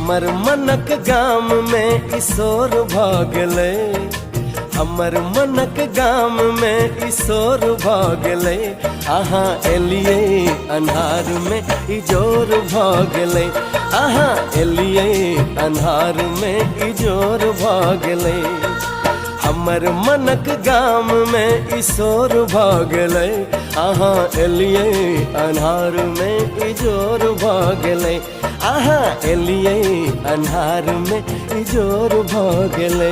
हमर मनक गाम में ईशोर भागले, हमर मनक गाम में ईशोर भागले। अहाँ एलिए अन्हार में इजोर भागले, अहाँ एलिए अन्हार में इजोर भागले। हमर मनक गाम में ईशोर भागले, अहाँ एलिए अन्हार में इजोर भागले, अहाँ एलिए अन्हार में इजोर भागले।